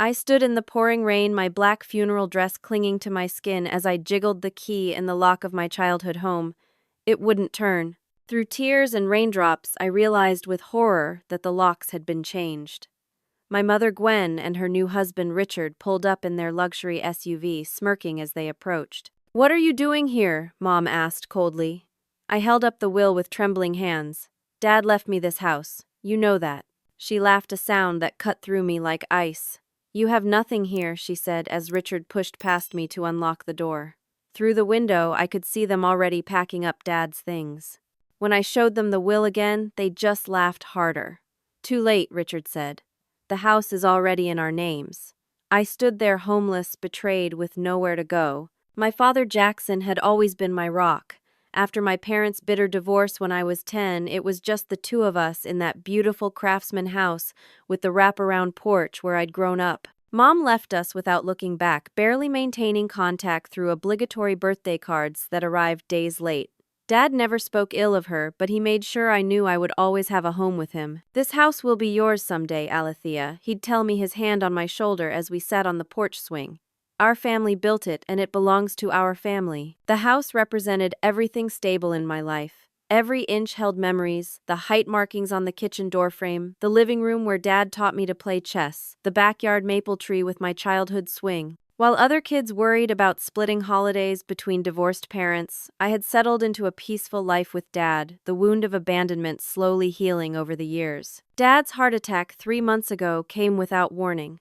I stood in the pouring rain, my black funeral dress clinging to my skin as I jiggled the key in the lock of my childhood home. It wouldn't turn. Through tears and raindrops, I realized with horror that the locks had been changed. My mother Gwen and her new husband Richard pulled up in their luxury SUV, smirking as they approached. "What are you doing here?" Mom asked coldly. I held up the will with trembling hands. "Dad left me this house. You know that." She laughed, a sound that cut through me like ice. "You have nothing here," she said as Richard pushed past me to unlock the door. Through the window, I could see them already packing up Dad's things. When I showed them the will again, they just laughed harder. "Too late," Richard said. "The house is already in our names." I stood there homeless, betrayed, with nowhere to go. My father Jackson had always been my rock. After my parents' bitter divorce when I was 10, it was just the two of us in that beautiful craftsman house with the wraparound porch where I'd grown up. Mom left us without looking back, barely maintaining contact through obligatory birthday cards that arrived days late. Dad never spoke ill of her, but he made sure I knew I would always have a home with him. "This house will be yours someday, Alethea," he'd tell me, his hand on my shoulder as we sat on the porch swing. "Our family built it, and it belongs to our family." The house represented everything stable in my life. Every inch held memories: the height markings on the kitchen doorframe, the living room where Dad taught me to play chess, the backyard maple tree with my childhood swing. While other kids worried about splitting holidays between divorced parents, I had settled into a peaceful life with Dad, the wound of abandonment slowly healing over the years. Dad's heart attack 3 months ago came without warning.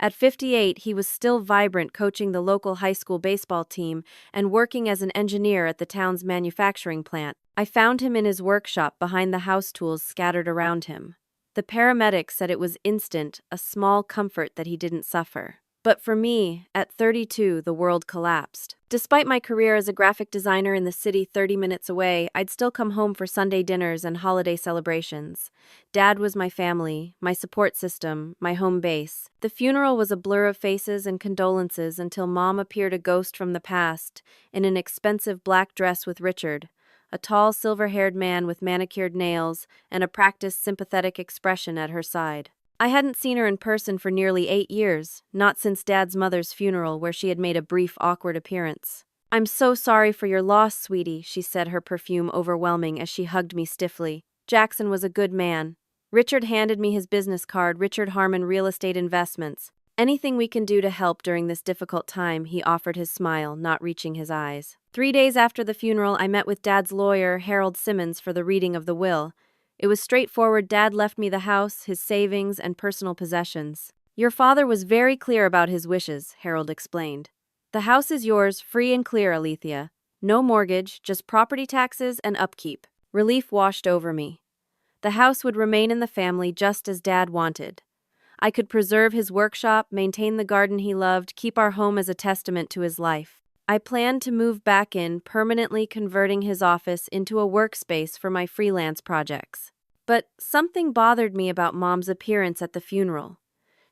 At 58, he was still vibrant, coaching the local high school baseball team and working as an engineer at the town's manufacturing plant. I found him in his workshop behind the house tools scattered around him. The paramedics said it was instant, a small comfort that he didn't suffer. But for me, at 32, the world collapsed. Despite my career as a graphic designer in the city 30 minutes away, I'd still come home for Sunday dinners and holiday celebrations. Dad was my family, my support system, my home base. The funeral was a blur of faces and condolences until Mom appeared, a ghost from the past, in an expensive black dress with Richard, a tall, silver-haired man with manicured nails and a practiced, sympathetic expression at her side. I hadn't seen her in person for nearly 8 years, not since Dad's mother's funeral, where she had made a brief, awkward appearance. "I'm so sorry for your loss, sweetie," she said, her perfume overwhelming as she hugged me stiffly. "Jackson was a good man." Richard handed me his business card, Richard Harmon Real Estate Investments. "Anything we can do to help during this difficult time," he offered, his smile not reaching his eyes. 3 days after the funeral, I met with Dad's lawyer, Harold Simmons, for the reading of the will. It was straightforward. Dad left me the house, his savings, and personal possessions. "Your father was very clear about his wishes," Harold explained. "The house is yours, free and clear, Alethea. No mortgage, just property taxes and upkeep." Relief washed over me. The house would remain in the family just as Dad wanted. I could preserve his workshop, maintain the garden he loved, keep our home as a testament to his life. I planned to move back in, permanently converting his office into a workspace for my freelance projects. But something bothered me about Mom's appearance at the funeral.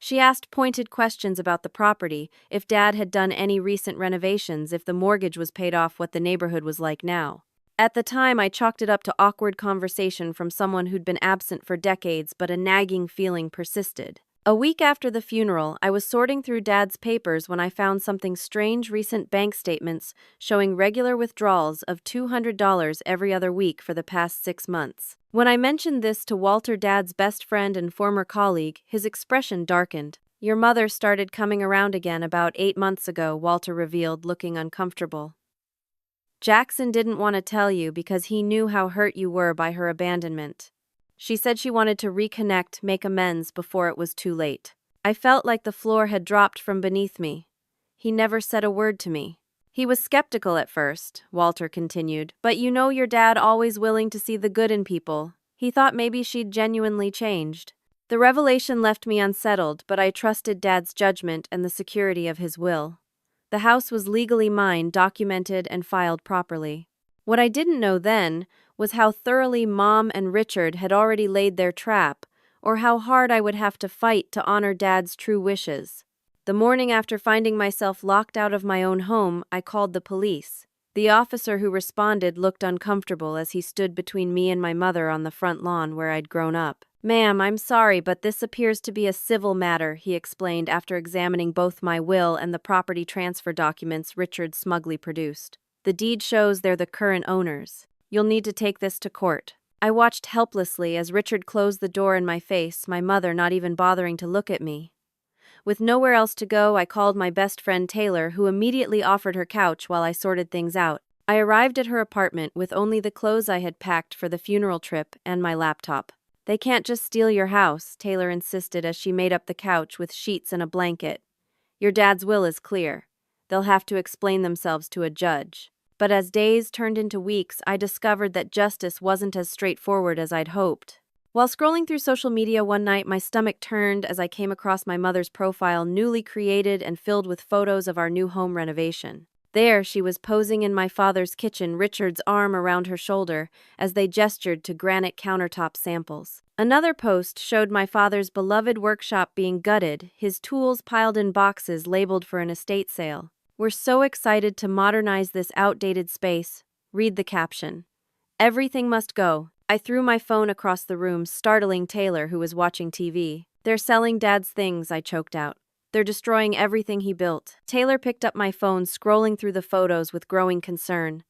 She asked pointed questions about the property, if Dad had done any recent renovations, if the mortgage was paid off, what the neighborhood was like now. At the time, I chalked it up to awkward conversation from someone who'd been absent for decades, but a nagging feeling persisted. A week after the funeral, I was sorting through Dad's papers when I found something strange: recent bank statements showing regular withdrawals of $200 every other week for the past 6 months. When I mentioned this to Walter, Dad's best friend and former colleague, his expression darkened. "Your mother started coming around again about 8 months ago," Walter revealed, looking uncomfortable. "Jackson didn't want to tell you because he knew how hurt you were by her abandonment. She said she wanted to reconnect, make amends before it was too late." I felt like the floor had dropped from beneath me. He never said a word to me. "He was skeptical at first," Walter continued, "but you know your dad, always willing to see the good in people. He thought maybe she'd genuinely changed." The revelation left me unsettled, but I trusted Dad's judgment and the security of his will. The house was legally mine, documented and filed properly. What I didn't know then was how thoroughly Mom and Richard had already laid their trap, or how hard I would have to fight to honor Dad's true wishes. The morning after finding myself locked out of my own home, I called the police. The officer who responded looked uncomfortable as he stood between me and my mother on the front lawn where I'd grown up. Ma'am, I'm sorry, but this appears to be a civil matter, he explained after examining both my will and the property transfer documents Richard smugly produced. The deed shows they're the current owners. You'll need to take this to court. I watched helplessly as Richard closed the door in my face, my mother not even bothering to look at me. With nowhere else to go, I called my best friend Taylor, who immediately offered her couch while I sorted things out. I arrived at her apartment with only the clothes I had packed for the funeral trip and my laptop. They can't just steal your house, Taylor insisted as she made up the couch with sheets and a blanket. Your dad's will is clear. They'll have to explain themselves to a judge. But as days turned into weeks, I discovered that justice wasn't as straightforward as I'd hoped. While scrolling through social media one night, my stomach turned as I came across my mother's profile, newly created and filled with photos of our new home renovation. There, she was posing in my father's kitchen, Richard's arm around her shoulder, as they gestured to granite countertop samples. Another post showed my father's beloved workshop being gutted, his tools piled in boxes labeled for an estate sale. We're so excited to modernize this outdated space. Read the caption. Everything must go. I threw my phone across the room, startling Taylor, who was watching TV. They're selling Dad's things, I choked out. They're destroying everything he built. Taylor picked up my phone, scrolling through the photos with growing concern.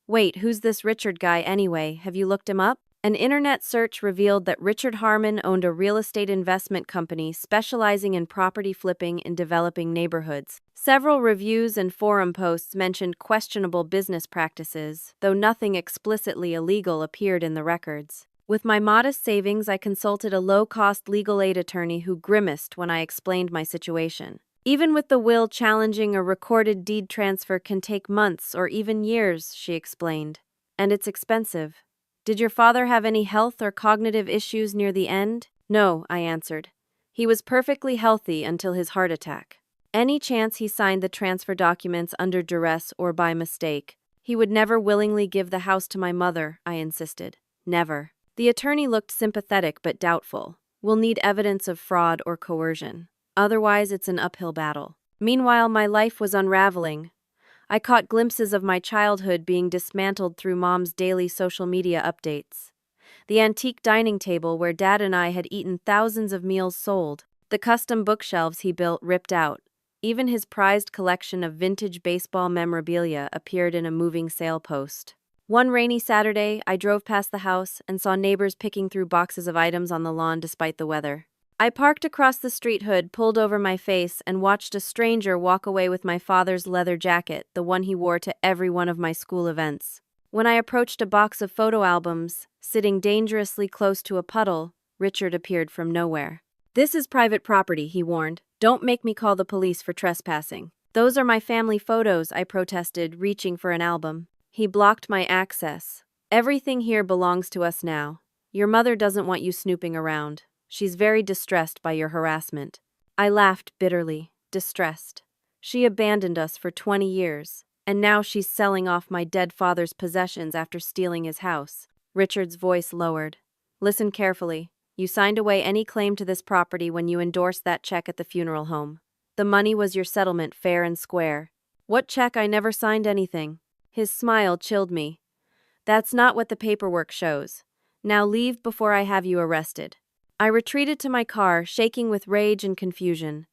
Wait, who's this Richard guy anyway? Have you looked him up? An internet search revealed that Richard Harmon owned a real estate investment company specializing in property flipping in developing neighborhoods. Several reviews and forum posts mentioned questionable business practices, though nothing explicitly illegal appeared in the records. With my modest savings, I consulted a low-cost legal aid attorney who grimaced when I explained my situation. Even with the will challenging a recorded deed transfer can take months or even years, she explained. And it's expensive. Did your father have any health or cognitive issues near the end? No, I answered. He was perfectly healthy until his heart attack. Any chance he signed the transfer documents under duress or by mistake? He would never willingly give the house to my mother, I insisted. Never. The attorney looked sympathetic but doubtful. We'll need evidence of fraud or coercion. Otherwise, it's an uphill battle. Meanwhile, my life was unraveling. I caught glimpses of my childhood being dismantled through Mom's daily social media updates. The antique dining table where Dad and I had eaten thousands of meals sold. The custom bookshelves he built ripped out. Even his prized collection of vintage baseball memorabilia appeared in a moving sale post. One rainy Saturday, I drove past the house and saw neighbors picking through boxes of items on the lawn despite the weather. I parked across the street, hood pulled over my face, and watched a stranger walk away with my father's leather jacket, the one he wore to every one of my school events. When I approached a box of photo albums, sitting dangerously close to a puddle, Richard appeared from nowhere. This is private property, he warned. Don't make me call the police for trespassing. Those are my family photos, I protested, reaching for an album. He blocked my access. Everything here belongs to us now. Your mother doesn't want you snooping around. She's very distressed by your harassment. I laughed bitterly, distressed. She abandoned us for 20 years, and now she's selling off my dead father's possessions after stealing his house. Richard's voice lowered. Listen carefully. You signed away any claim to this property when you endorsed that check at the funeral home. The money was your settlement, fair and square. What check? I never signed anything. His smile chilled me. That's not what the paperwork shows. Now leave before I have you arrested. I retreated to my car, shaking with rage and confusion.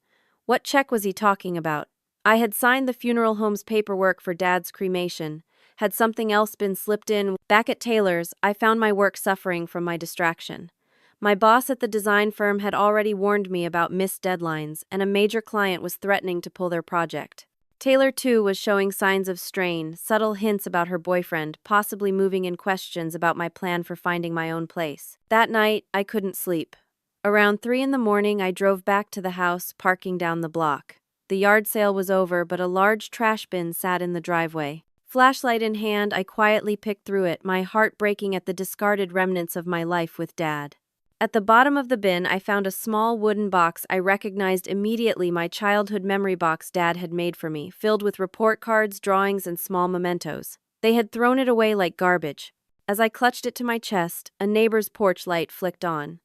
What check was he talking about? I had signed the funeral home's paperwork for Dad's cremation. Had something else been slipped in? Back at Taylor's, I found my work suffering from my distraction. My boss at the design firm had already warned me about missed deadlines, and a major client was threatening to pull their project. Taylor, too, was showing signs of strain, subtle hints about her boyfriend, possibly moving in questions about my plan for finding my own place. That night, I couldn't sleep. Around 3 a.m, I drove back to the house, parking down the block. The yard sale was over, but a large trash bin sat in the driveway. Flashlight in hand, I quietly picked through it, my heart breaking at the discarded remnants of my life with Dad. At the bottom of the bin, I found a small wooden box I recognized immediately, my childhood memory box Dad had made for me, filled with report cards, drawings, and small mementos. They had thrown it away like garbage. As I clutched it to my chest, a neighbor's porch light flicked on.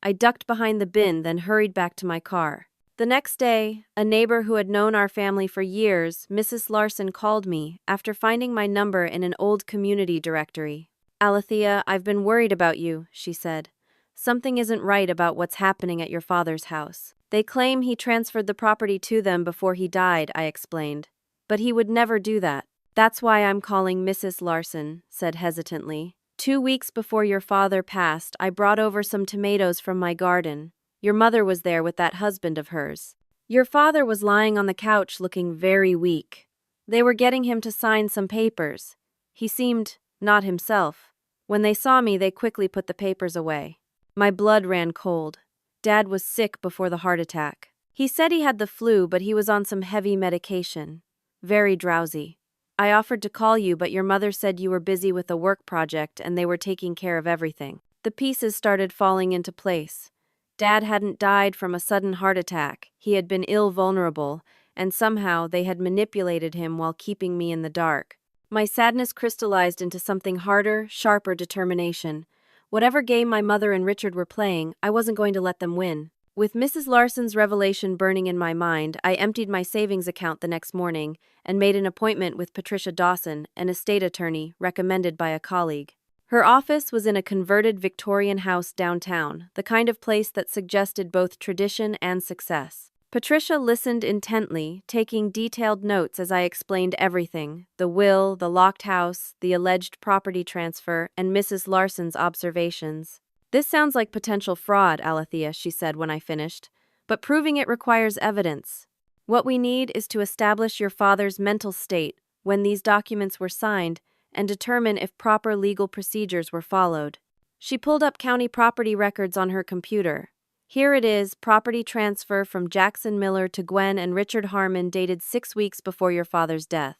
I ducked behind the bin, then hurried back to my car. The next day, a neighbor who had known our family for years, Mrs. Larson, called me after finding my number in an old community directory. "Alethea, I've been worried about you," she said. Something isn't right about what's happening at your father's house. They claim he transferred the property to them before he died, I explained. But he would never do that. That's why I'm calling Mrs. Larson, said hesitantly. 2 weeks before your father passed, I brought over some tomatoes from my garden. Your mother was there with that husband of hers. Your father was lying on the couch looking very weak. They were getting him to sign some papers. He seemed not himself. When they saw me, they quickly put the papers away. My blood ran cold. Dad was sick before the heart attack. He said he had the flu, but he was on some heavy medication. Very drowsy. I offered to call you, but your mother said you were busy with a work project and they were taking care of everything. The pieces started falling into place. Dad hadn't died from a sudden heart attack. He had been vulnerable, and somehow they had manipulated him while keeping me in the dark. My sadness crystallized into something harder, sharper determination. Whatever game my mother and Richard were playing, I wasn't going to let them win. With Mrs. Larson's revelation burning in my mind, I emptied my savings account the next morning and made an appointment with Patricia Dawson, an estate attorney recommended by a colleague. Her office was in a converted Victorian house downtown, the kind of place that suggested both tradition and success. Patricia listened intently, taking detailed notes as I explained everything: the will, the locked house, the alleged property transfer, and Mrs. Larson's observations. This sounds like potential fraud, Alethea, she said when I finished, but proving it requires evidence. What we need is to establish your father's mental state when these documents were signed and determine if proper legal procedures were followed. She pulled up county property records on her computer. Here it is: property transfer from Jackson Miller to Gwen and Richard Harmon dated 6 weeks before your father's death.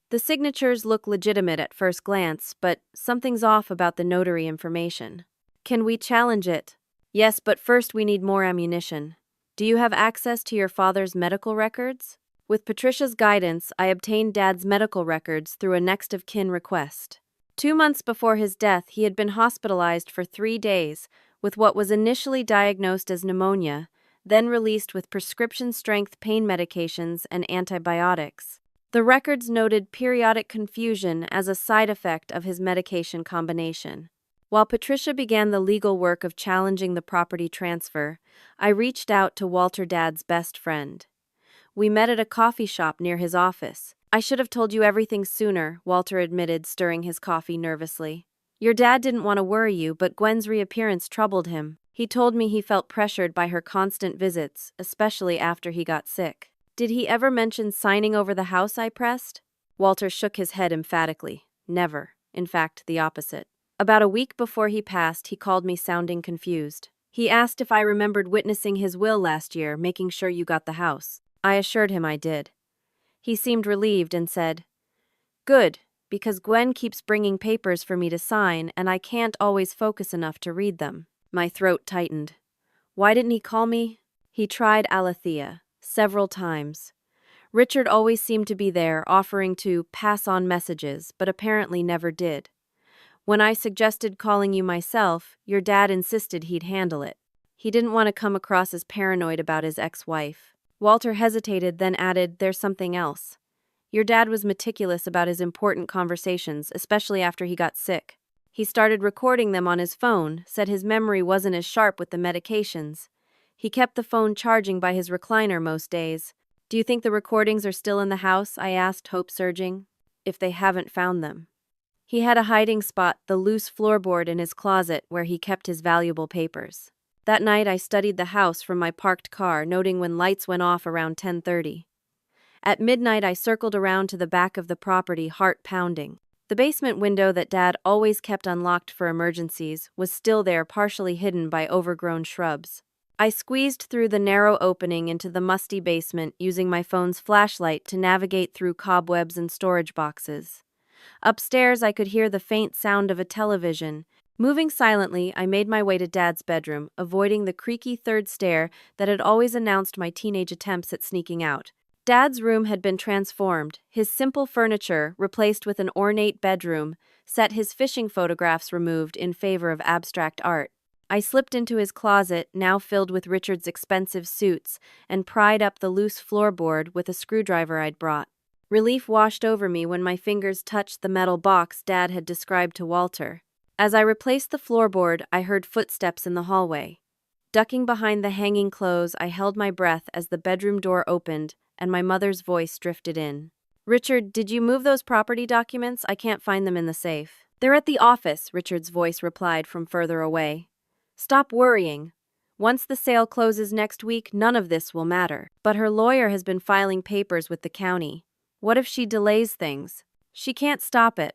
The signatures look legitimate at first glance, but something's off about the notary information. Can we challenge it? Yes, but first we need more ammunition. Do you have access to your father's medical records? With Patricia's guidance, I obtained Dad's medical records through a next of kin request. 2 months before his death, he had been hospitalized for 3 days with what was initially diagnosed as pneumonia, then released with prescription-strength pain medications and antibiotics. The records noted periodic confusion as a side effect of his medication combination. While Patricia began the legal work of challenging the property transfer, I reached out to Walter, Dad's best friend. We met at a coffee shop near his office. I should have told you everything sooner, Walter admitted, stirring his coffee nervously. Your dad didn't want to worry you, but Gwen's reappearance troubled him. He told me he felt pressured by her constant visits, especially after he got sick. Did he ever mention signing over the house? I pressed. Walter shook his head emphatically. Never. In fact, the opposite. About a week before he passed, he called me sounding confused. He asked if I remembered witnessing his will last year, making sure you got the house. I assured him I did. He seemed relieved and said, "Good, because Gwen keeps bringing papers for me to sign, and I can't always focus enough to read them." My throat tightened. Why didn't he call me? He tried Alethea several times. Richard always seemed to be there, offering to pass on messages, but apparently never did. When I suggested calling you myself, your dad insisted he'd handle it. He didn't want to come across as paranoid about his ex-wife. Walter hesitated, then added, "There's something else. Your dad was meticulous about his important conversations, especially after he got sick. He started recording them on his phone, said his memory wasn't as sharp with the medications. He kept the phone charging by his recliner most days. Do you think the recordings are still in the house?" I asked, hope surging. "If they haven't found them." He had a hiding spot, the loose floorboard in his closet where he kept his valuable papers. That night I studied the house from my parked car, noting when lights went off around 10:30. At midnight I circled around to the back of the property, heart pounding. The basement window that Dad always kept unlocked for emergencies was still there, partially hidden by overgrown shrubs. I squeezed through the narrow opening into the musty basement, using my phone's flashlight to navigate through cobwebs and storage boxes. Upstairs, I could hear the faint sound of a television. Moving silently, I made my way to Dad's bedroom, avoiding the creaky third stair that had always announced my teenage attempts at sneaking out. Dad's room had been transformed, his simple furniture replaced with an ornate bedroom set, his fishing photographs removed in favor of abstract art. I slipped into his closet, now filled with Richard's expensive suits, and pried up the loose floorboard with a screwdriver I'd brought. Relief washed over me when my fingers touched the metal box Dad had described to Walter. As I replaced the floorboard, I heard footsteps in the hallway. Ducking behind the hanging clothes, I held my breath as the bedroom door opened and my mother's voice drifted in. "Richard, did you move those property documents? I can't find them in the safe." "They're at the office," Richard's voice replied from further away. "Stop worrying. Once the sale closes next week, none of this will matter." But her lawyer has been filing papers with the county. What if she delays things? She can't stop it.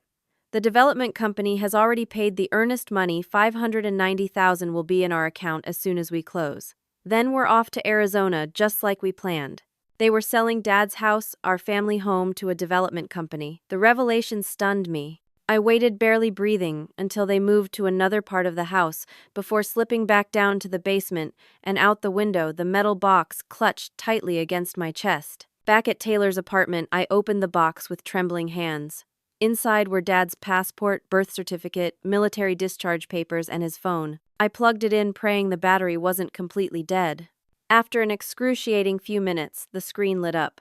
The development company has already paid the earnest money. $590,000 will be in our account as soon as we close. Then we're off to Arizona, just like we planned. They were selling Dad's house, our family home, to a development company. The revelation stunned me. I waited, barely breathing, until they moved to another part of the house before slipping back down to the basement and out the window, the metal box clutched tightly against my chest. Back at Taylor's apartment, I opened the box with trembling hands. Inside were Dad's passport, birth certificate, military discharge papers, and his phone. I plugged it in, praying the battery wasn't completely dead. After an excruciating few minutes, the screen lit up.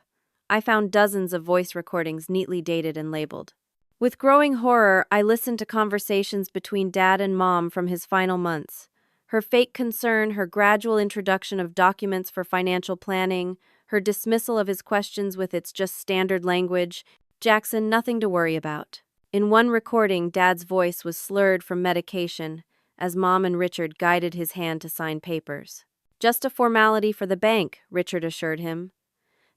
I found dozens of voice recordings neatly dated and labeled. With growing horror, I listened to conversations between Dad and Mom from his final months. Her fake concern, her gradual introduction of documents for financial planning, her dismissal of his questions with its just standard language. "Jackson, nothing to worry about." In one recording, Dad's voice was slurred from medication as Mom and Richard guided his hand to sign papers. "Just a formality for the bank," Richard assured him.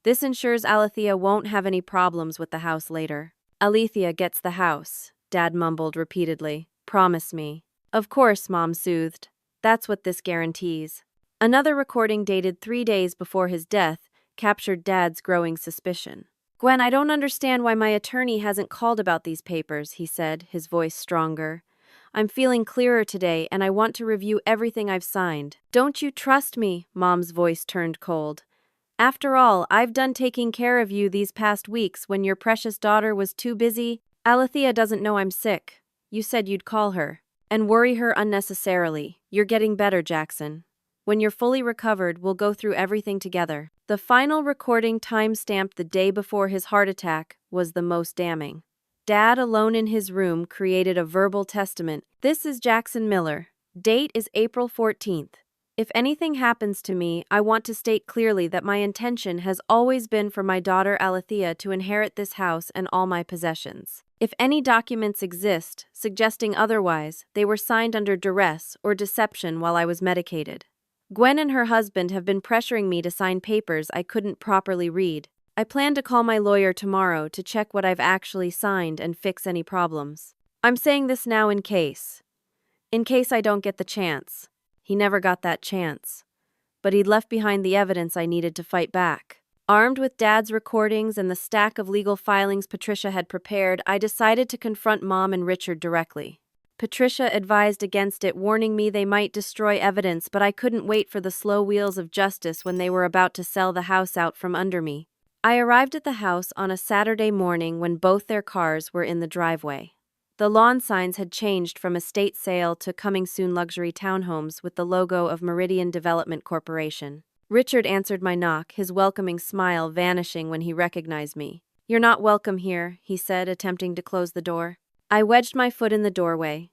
"This ensures Alethea won't have any problems with the house later." "Alethea gets the house," Dad mumbled repeatedly. "Promise me." "Of course," Mom soothed. "That's what this guarantees." Another recording dated 3 days before his death captured Dad's growing suspicion. "Gwen, I don't understand why my attorney hasn't called about these papers," he said, his voice stronger. "I'm feeling clearer today, and I want to review everything I've signed." "Don't you trust me?" Mom's voice turned cold. "After all, I've done taking care of you these past weeks when your precious daughter was too busy. Alethea doesn't know I'm sick. You said you'd call her. And worry her unnecessarily. You're getting better, Jackson. When you're fully recovered, we'll go through everything together." The final recording, time-stamped the day before his heart attack, was the most damning. Dad, alone in his room, created a verbal testament. "This is Jackson Miller. Date is April 14th. If anything happens to me, I want to state clearly that my intention has always been for my daughter Alethea to inherit this house and all my possessions. If any documents exist suggesting otherwise, they were signed under duress or deception while I was medicated. Gwen and her husband have been pressuring me to sign papers I couldn't properly read. I plan to call my lawyer tomorrow to check what I've actually signed and fix any problems. I'm saying this now in case I don't get the chance." He never got that chance. But he'd left behind the evidence I needed to fight back. Armed with Dad's recordings and the stack of legal filings Patricia had prepared, I decided to confront Mom and Richard directly. Patricia advised against it, warning me they might destroy evidence, but I couldn't wait for the slow wheels of justice when they were about to sell the house out from under me. I arrived at the house on a Saturday morning when both their cars were in the driveway. The lawn signs had changed from estate sale to coming soon luxury townhomes with the logo of Meridian Development Corporation. Richard answered my knock, his welcoming smile vanishing when he recognized me. "You're not welcome here," he said, attempting to close the door. I wedged my foot in the doorway.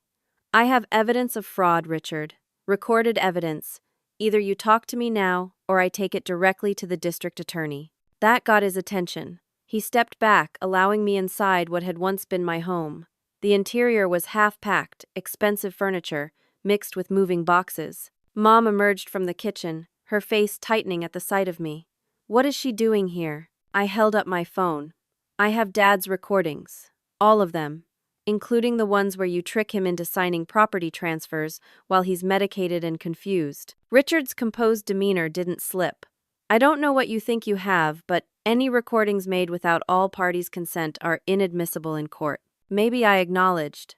"I have evidence of fraud, Richard. Recorded evidence. Either you talk to me now, or I take it directly to the district attorney." That got his attention. He stepped back, allowing me inside what had once been my home. The interior was half-packed, expensive furniture, mixed with moving boxes. Mom emerged from the kitchen, her face tightening at the sight of me. "What is she doing here?" I held up my phone. "I have Dad's recordings. All of them. Including the ones where you trick him into signing property transfers while he's medicated and confused." Richard's composed demeanor didn't slip. "I don't know what you think you have, but any recordings made without all parties' consent are inadmissible in court." Maybe I acknowledged.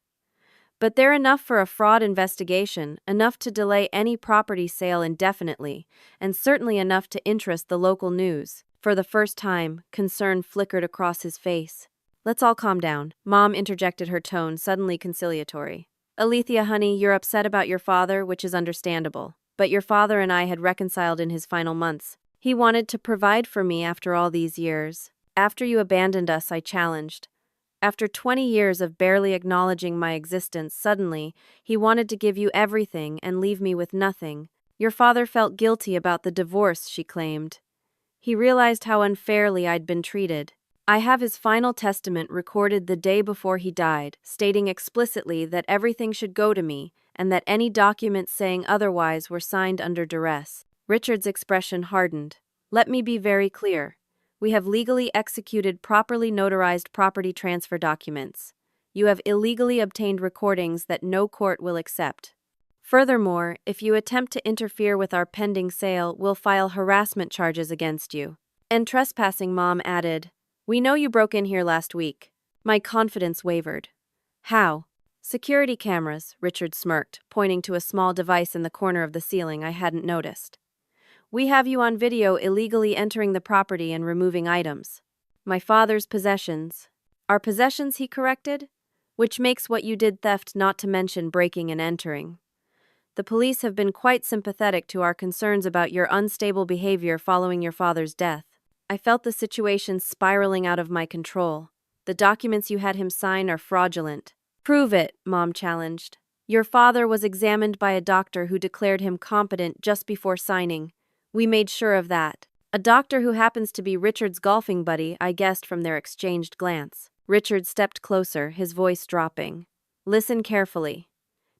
"But they're enough for a fraud investigation, enough to delay any property sale indefinitely, and certainly enough to interest the local news." For the first time, concern flickered across his face. "Let's all calm down." Mom interjected, her tone suddenly conciliatory. "Alethea, honey, you're upset about your father, which is understandable. But your father and I had reconciled in his final months. He wanted to provide for me after all these years. After you abandoned us, I challenged. After 20 years of barely acknowledging my existence, suddenly, he wanted to give you everything and leave me with nothing. Your father felt guilty about the divorce, she claimed. He realized how unfairly I'd been treated. I have his final testament recorded the day before he died, stating explicitly that everything should go to me and that any documents saying otherwise were signed under duress. Richard's expression hardened. Let me be very clear. We have legally executed properly notarized property transfer documents. You have illegally obtained recordings that no court will accept. Furthermore, if you attempt to interfere with our pending sale, we'll file harassment charges against you. And trespassing, Mom added. We know you broke in here last week. My confidence wavered. How? Security cameras, Richard smirked, pointing to a small device in the corner of the ceiling I hadn't noticed. We have you on video illegally entering the property and removing items. My father's possessions. Our possessions, he corrected? Which makes what you did theft, not to mention breaking and entering. The police have been quite sympathetic to our concerns about your unstable behavior following your father's death. I felt the situation spiraling out of my control. The documents you had him sign are fraudulent. Prove it, Mom challenged. Your father was examined by a doctor who declared him competent just before signing. We made sure of that. A doctor who happens to be Richard's golfing buddy, I guessed from their exchanged glance. Richard stepped closer, his voice dropping. Listen carefully.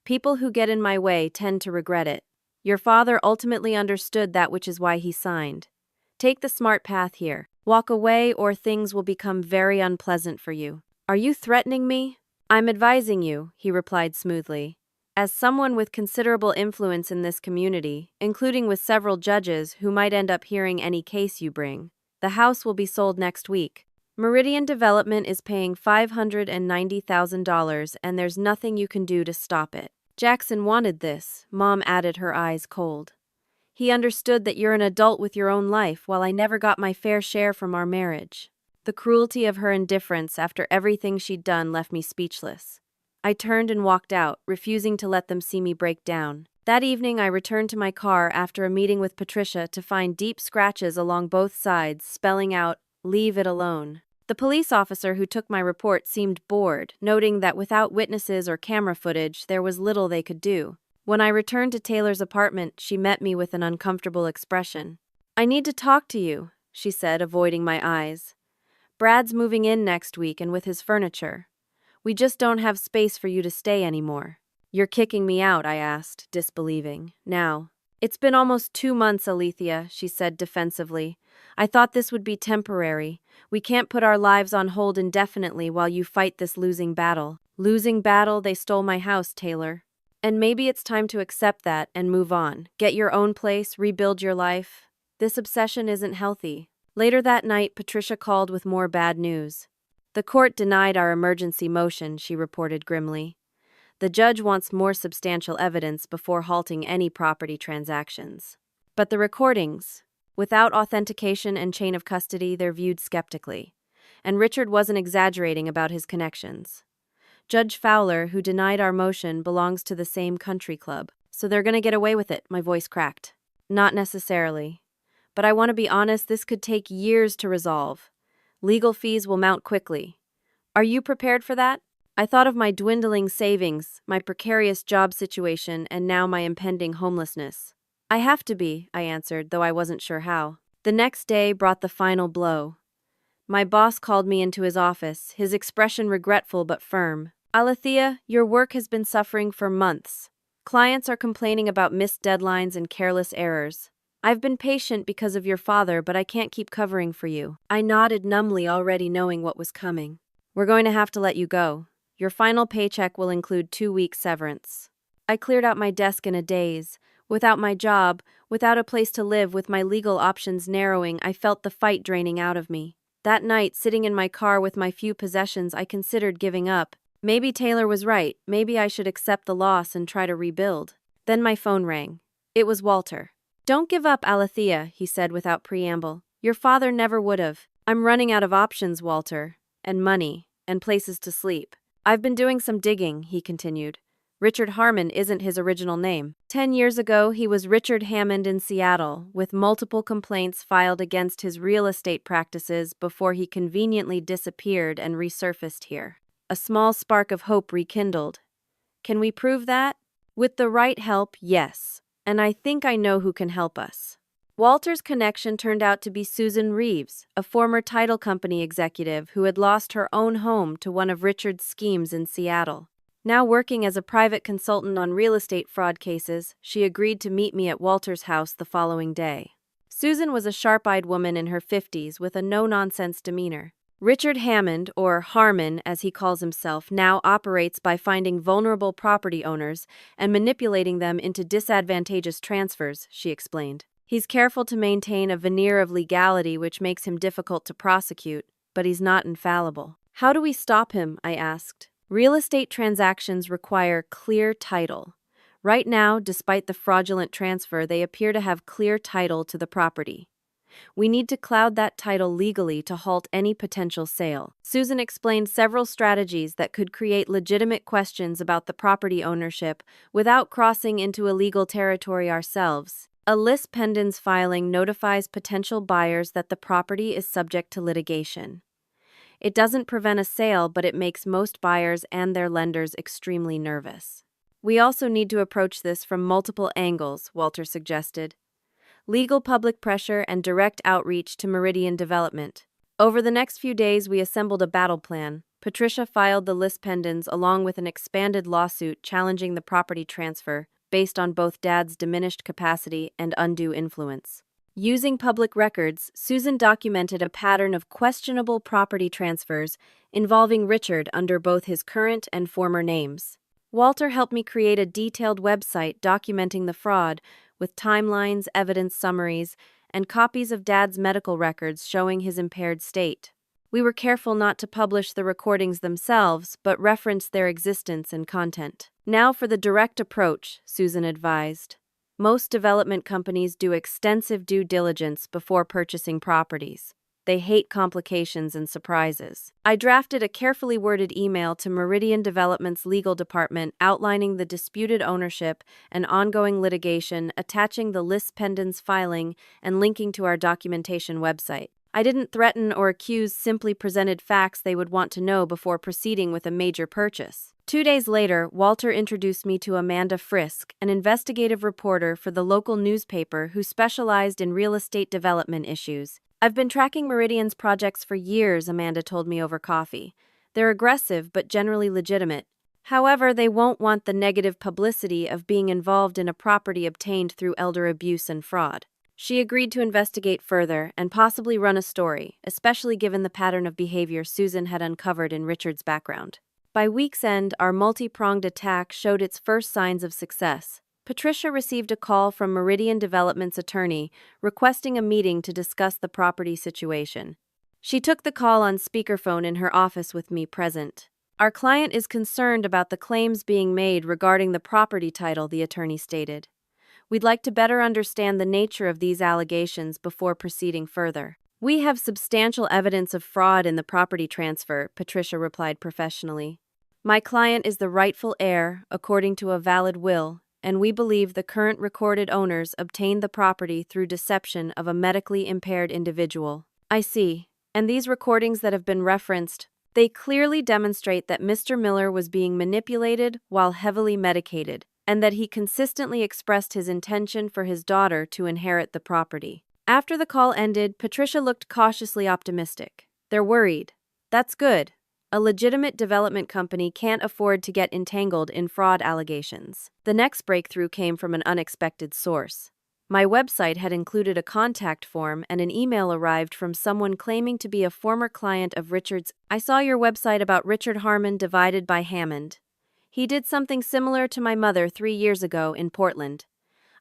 People who get in my way tend to regret it. Your father ultimately understood that, which is why he signed. Take the smart path here. Walk away or things will become very unpleasant for you. Are you threatening me? I'm advising you, he replied smoothly. As someone with considerable influence in this community, including with several judges who might end up hearing any case you bring, the house will be sold next week. Meridian Development is paying $590,000 and there's nothing you can do to stop it. Jackson wanted this, Mom added, her eyes cold. He understood that you're an adult with your own life while I never got my fair share from our marriage. The cruelty of her indifference after everything she'd done left me speechless. I turned and walked out, refusing to let them see me break down. That evening I returned to my car after a meeting with Patricia to find deep scratches along both sides, spelling out, "Leave it alone." The police officer who took my report seemed bored, noting that without witnesses or camera footage, there was little they could do. When I returned to Taylor's apartment, she met me with an uncomfortable expression. I need to talk to you, she said, avoiding my eyes. Brad's moving in next week and with his furniture. We just don't have space for you to stay anymore. You're kicking me out, I asked, disbelieving. Now. It's been almost 2 months, Alethea, she said defensively. I thought this would be temporary. We can't put our lives on hold indefinitely while you fight this losing battle. Losing battle? They stole my house, Taylor. And maybe it's time to accept that and move on. Get your own place, rebuild your life. This obsession isn't healthy. Later that night, Patricia called with more bad news. The court denied our emergency motion, she reported grimly. The judge wants more substantial evidence before halting any property transactions. But the recordings, without authentication and chain of custody, they're viewed skeptically. And Richard wasn't exaggerating about his connections. Judge Fowler, who denied our motion, belongs to the same country club. So they're gonna get away with it, my voice cracked. Not necessarily. But I want to be honest, this could take years to resolve. Legal fees will mount quickly. Are you prepared for that? I thought of my dwindling savings, my precarious job situation, and now my impending homelessness. I have to be, I answered, though I wasn't sure how. The next day brought the final blow. My boss called me into his office, his expression regretful but firm. Alethea, your work has been suffering for months. Clients are complaining about missed deadlines and careless errors. I've been patient because of your father, but I can't keep covering for you. I nodded numbly, already knowing what was coming. We're going to have to let you go. Your final paycheck will include 2 weeks severance. I cleared out my desk in a daze. Without my job, without a place to live, with my legal options narrowing, I felt the fight draining out of me. That night, sitting in my car with my few possessions, I considered giving up. Maybe Taylor was right. Maybe I should accept the loss and try to rebuild. Then my phone rang. It was Walter. Don't give up, Alethea, he said without preamble. Your father never would have. I'm running out of options, Walter. And money. And places to sleep. I've been doing some digging, he continued. Richard Harmon isn't his original name. 10 years ago, he was Richard Hammond in Seattle, with multiple complaints filed against his real estate practices before he conveniently disappeared and resurfaced here. A small spark of hope rekindled. Can we prove that? With the right help, yes. And I think I know who can help us. Walter's connection turned out to be Susan Reeves, a former title company executive who had lost her own home to one of Richard's schemes in Seattle. Now working as a private consultant on real estate fraud cases, she agreed to meet me at Walter's house the following day. Susan was a sharp-eyed woman in her 50s with a no-nonsense demeanor. Richard Hammond, or Harmon as he calls himself, now operates by finding vulnerable property owners and manipulating them into disadvantageous transfers, she explained. He's careful to maintain a veneer of legality which makes him difficult to prosecute, but he's not infallible. How do we stop him? I asked. Real estate transactions require clear title. Right now, despite the fraudulent transfer, they appear to have clear title to the property. We need to cloud that title legally to halt any potential sale. Susan explained several strategies that could create legitimate questions about the property ownership without crossing into illegal territory ourselves. A lis pendens filing notifies potential buyers that the property is subject to litigation. It doesn't prevent a sale, but it makes most buyers and their lenders extremely nervous. We also need to approach this from multiple angles, Walter suggested. Legal public pressure and direct outreach to Meridian Development. Over the next few days, we assembled a battle plan. Patricia filed the lis pendens along with an expanded lawsuit challenging the property transfer based on both Dad's diminished capacity and undue influence. Using public records, Susan documented a pattern of questionable property transfers involving Richard under both his current and former names. Walter helped me create a detailed website documenting the fraud with timelines, evidence summaries, and copies of Dad's medical records showing his impaired state. We were careful not to publish the recordings themselves, but referenced their existence and content. Now for the direct approach, Susan advised. Most development companies do extensive due diligence before purchasing properties. They hate complications and surprises. I drafted a carefully worded email to Meridian Development's legal department outlining the disputed ownership and ongoing litigation, attaching the lis pendens filing, and linking to our documentation website. I didn't threaten or accuse, simply presented facts they would want to know before proceeding with a major purchase. 2 days later, Walter introduced me to Amanda Frisk, an investigative reporter for the local newspaper who specialized in real estate development issues. I've been tracking Meridian's projects for years, Amanda told me over coffee. They're aggressive but generally legitimate. However, they won't want the negative publicity of being involved in a property obtained through elder abuse and fraud. She agreed to investigate further and possibly run a story, especially given the pattern of behavior Susan had uncovered in Richard's background. By week's end, our multi-pronged attack showed its first signs of success. Patricia received a call from Meridian Development's attorney requesting a meeting to discuss the property situation. She took the call on speakerphone in her office with me present. Our client is concerned about the claims being made regarding the property title, the attorney stated. We'd like to better understand the nature of these allegations before proceeding further. We have substantial evidence of fraud in the property transfer, Patricia replied professionally. My client is the rightful heir, according to a valid will, and we believe the current recorded owners obtained the property through deception of a medically impaired individual. I see. And these recordings that have been referenced, they clearly demonstrate that Mr. Miller was being manipulated while heavily medicated, and that he consistently expressed his intention for his daughter to inherit the property. After the call ended, Patricia looked cautiously optimistic. They're worried. That's good. A legitimate development company can't afford to get entangled in fraud allegations. The next breakthrough came from an unexpected source. My website had included a contact form, and an email arrived from someone claiming to be a former client of Richard's. I saw your website about Richard Harmon divided by Hammond. He did something similar to my mother 3 years ago in Portland.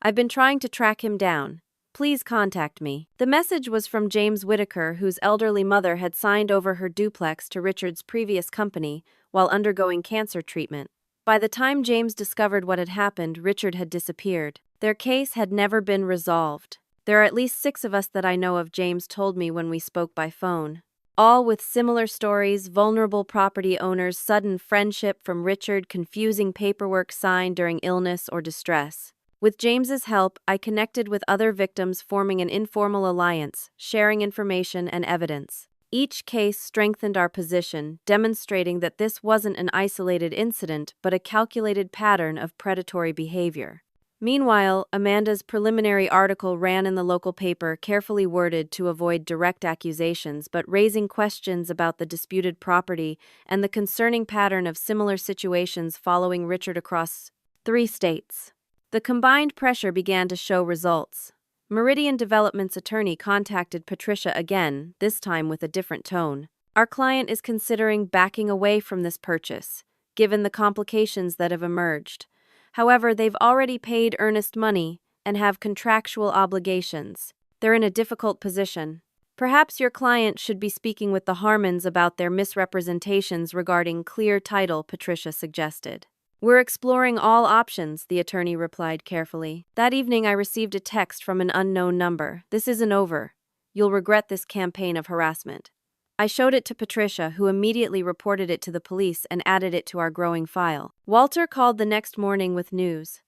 I've been trying to track him down. Please contact me. The message was from James Whitaker, whose elderly mother had signed over her duplex to Richard's previous company while undergoing cancer treatment. By the time James discovered what had happened, Richard had disappeared. Their case had never been resolved. There are at least 6 of us that I know of, James told me when we spoke by phone. All with similar stories: vulnerable property owners, sudden friendship from Richard, confusing paperwork signed during illness or distress. With James's help, I connected with other victims, forming an informal alliance, sharing information and evidence. Each case strengthened our position, demonstrating that this wasn't an isolated incident but a calculated pattern of predatory behavior. Meanwhile, Amanda's preliminary article ran in the local paper, carefully worded to avoid direct accusations but raising questions about the disputed property and the concerning pattern of similar situations following Richard across 3 states. The combined pressure began to show results. Meridian Development's attorney contacted Patricia again, this time with a different tone. Our client is considering backing away from this purchase, given the complications that have emerged. However, they've already paid earnest money and have contractual obligations. They're in a difficult position. Perhaps your client should be speaking with the Harmons about their misrepresentations regarding clear title, Patricia suggested. We're exploring all options, the attorney replied carefully. That evening I received a text from an unknown number. This isn't over. You'll regret this campaign of harassment. I showed it to Patricia, who immediately reported it to the police and added it to our growing file. Walter called the next morning with news.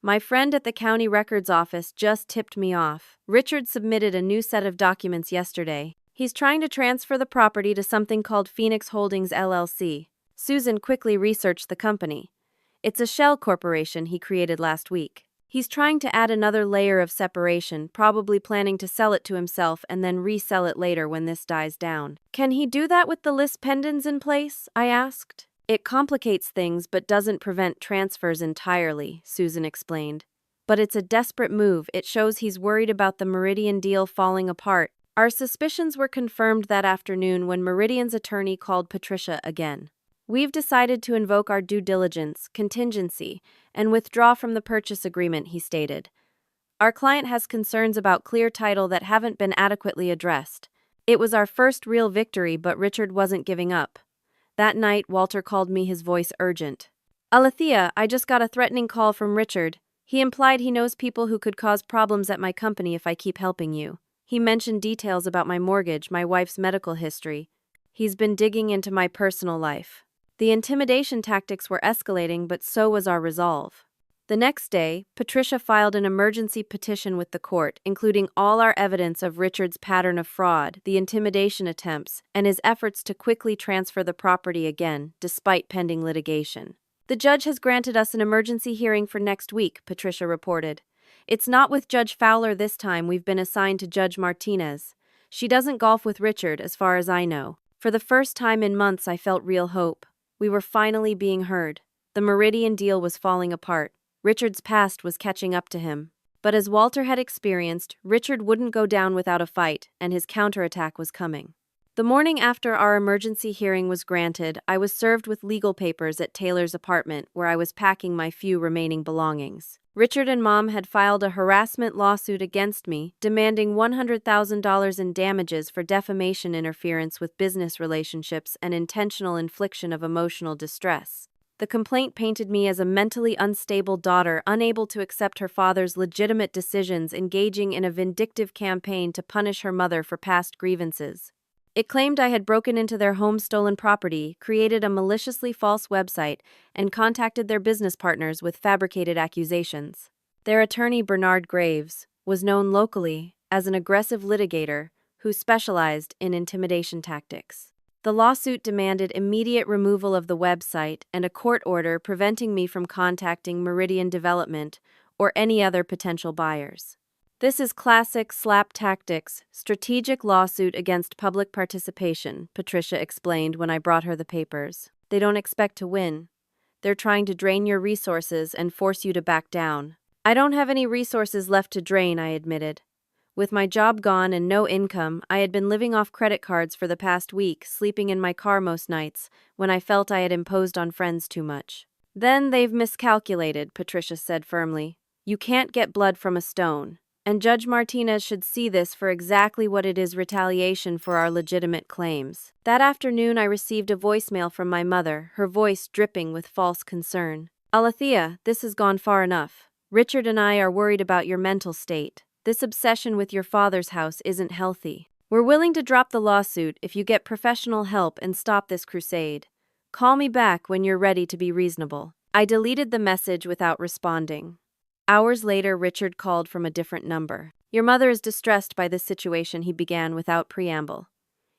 My friend at the county records office just tipped me off. Richard submitted a new set of documents yesterday. He's trying to transfer the property to something called Phoenix Holdings LLC. Susan quickly researched the company. It's a shell corporation he created last week. He's trying to add another layer of separation, probably planning to sell it to himself and then resell it later when this dies down. Can he do that with the list pendants in place? I asked. It complicates things but doesn't prevent transfers entirely, Susan explained. But it's a desperate move. It shows he's worried about the Meridian deal falling apart. Our suspicions were confirmed that afternoon when Meridian's attorney called Patricia again. We've decided to invoke our due diligence, contingency, and withdraw from the purchase agreement, he stated. Our client has concerns about clear title that haven't been adequately addressed. It was our first real victory, but Richard wasn't giving up. That night, Walter called me, his voice urgent. Alethea, I just got a threatening call from Richard. He implied he knows people who could cause problems at my company if I keep helping you. He mentioned details about my mortgage, my wife's medical history. He's been digging into my personal life. The intimidation tactics were escalating, but so was our resolve. The next day, Patricia filed an emergency petition with the court, including all our evidence of Richard's pattern of fraud, the intimidation attempts, and his efforts to quickly transfer the property again, despite pending litigation. The judge has granted us an emergency hearing for next week, Patricia reported. It's not with Judge Fowler this time. We've been assigned to Judge Martinez. She doesn't golf with Richard, as far as I know. For the first time in months, I felt real hope. We were finally being heard. The Meridian deal was falling apart. Richard's past was catching up to him. But as Walter had experienced, Richard wouldn't go down without a fight, and his counterattack was coming. The morning after our emergency hearing was granted, I was served with legal papers at Taylor's apartment, where I was packing my few remaining belongings. Richard and Mom had filed a harassment lawsuit against me, demanding $100,000 in damages for defamation, interference with business relationships, and intentional infliction of emotional distress. The complaint painted me as a mentally unstable daughter, unable to accept her father's legitimate decisions, engaging in a vindictive campaign to punish her mother for past grievances. It claimed I had broken into their home, stolen property, created a maliciously false website, and contacted their business partners with fabricated accusations. Their attorney, Bernard Graves, was known locally as an aggressive litigator who specialized in intimidation tactics. The lawsuit demanded immediate removal of the website and a court order preventing me from contacting Meridian Development or any other potential buyers. This is classic SLAP tactics, strategic lawsuit against public participation, Patricia explained when I brought her the papers. They don't expect to win. They're trying to drain your resources and force you to back down. I don't have any resources left to drain, I admitted. With my job gone and no income, I had been living off credit cards for the past week, sleeping in my car most nights, when I felt I had imposed on friends too much. Then they've miscalculated, Patricia said firmly. You can't get blood from a stone. And Judge Martinez should see this for exactly what it is: retaliation for our legitimate claims. That afternoon I received a voicemail from my mother, her voice dripping with false concern. Alethea, this has gone far enough. Richard and I are worried about your mental state. This obsession with your father's house isn't healthy. We're willing to drop the lawsuit if you get professional help and stop this crusade. Call me back when you're ready to be reasonable." I deleted the message without responding. Hours later, Richard called from a different number. "Your mother is distressed by this situation," he began without preamble.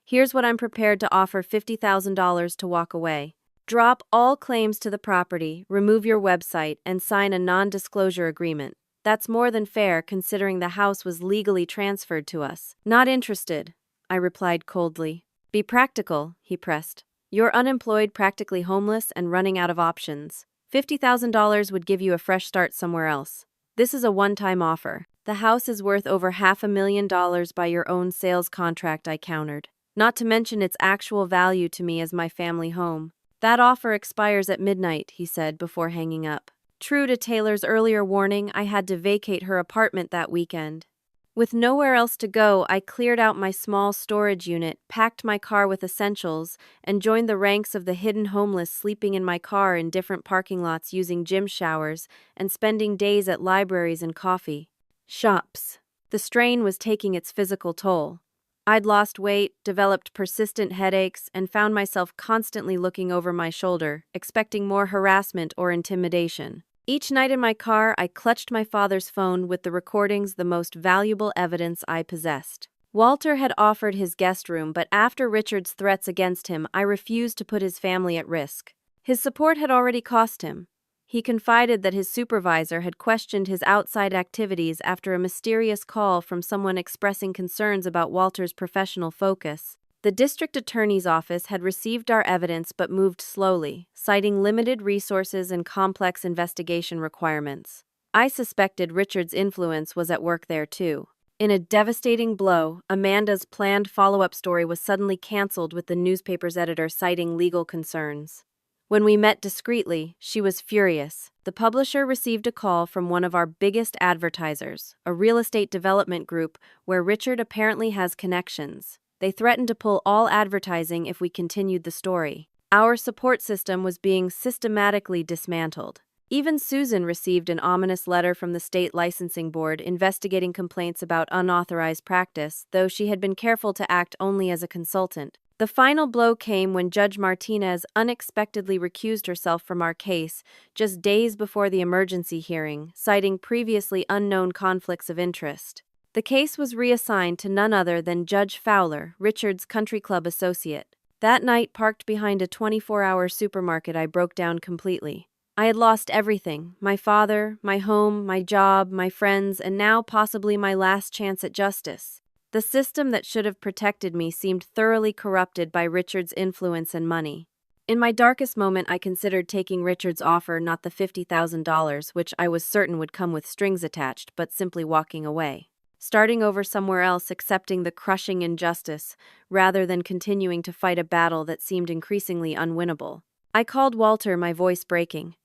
"Here's what I'm prepared to offer: $50,000 to walk away. Drop all claims to the property, remove your website, and sign a non-disclosure agreement. That's more than fair considering the house was legally transferred to us." "Not interested," I replied coldly. "Be practical," he pressed. "You're unemployed, practically homeless, and running out of options. $50,000 would give you a fresh start somewhere else. This is a one-time offer. The house is worth over $500,000 by your own sales contract," I countered. "Not to mention its actual value to me as my family home." "That offer expires at midnight," he said before hanging up. True to Taylor's earlier warning, I had to vacate her apartment that weekend. With nowhere else to go, I cleared out my small storage unit, packed my car with essentials, and joined the ranks of the hidden homeless sleeping in my car in different parking lots, using gym showers, and spending days at libraries and coffee shops. The strain was taking its physical toll. I'd lost weight, developed persistent headaches, and found myself constantly looking over my shoulder, expecting more harassment or intimidation. Each night in my car, I clutched my father's phone with the recordings, the most valuable evidence I possessed. Walter had offered his guest room, but after Richard's threats against him, I refused to put his family at risk. His support had already cost him. He confided that his supervisor had questioned his outside activities after a mysterious call from someone expressing concerns about Walter's professional focus. The district attorney's office had received our evidence but moved slowly, citing limited resources and complex investigation requirements. I suspected Richard's influence was at work there too. In a devastating blow, Amanda's planned follow-up story was suddenly canceled, with the newspaper's editor citing legal concerns. When we met discreetly, she was furious. The publisher received a call from one of our biggest advertisers, a real estate development group where Richard apparently has connections. They threatened to pull all advertising if we continued the story. Our support system was being systematically dismantled. Even Susan received an ominous letter from the state licensing board investigating complaints about unauthorized practice, though she had been careful to act only as a consultant. The final blow came when Judge Martinez unexpectedly recused herself from our case just days before the emergency hearing, citing previously unknown conflicts of interest. The case was reassigned to none other than Judge Fowler, Richard's country club associate. That night, parked behind a 24-hour supermarket, I broke down completely. I had lost everything: my father, my home, my job, my friends, and now possibly my last chance at justice. The system that should have protected me seemed thoroughly corrupted by Richard's influence and money. In my darkest moment, I considered taking Richard's offer, not the $50,000, which I was certain would come with strings attached, but simply walking away. Starting over somewhere else, accepting the crushing injustice, rather than continuing to fight a battle that seemed increasingly unwinnable. I called Walter, my voice breaking.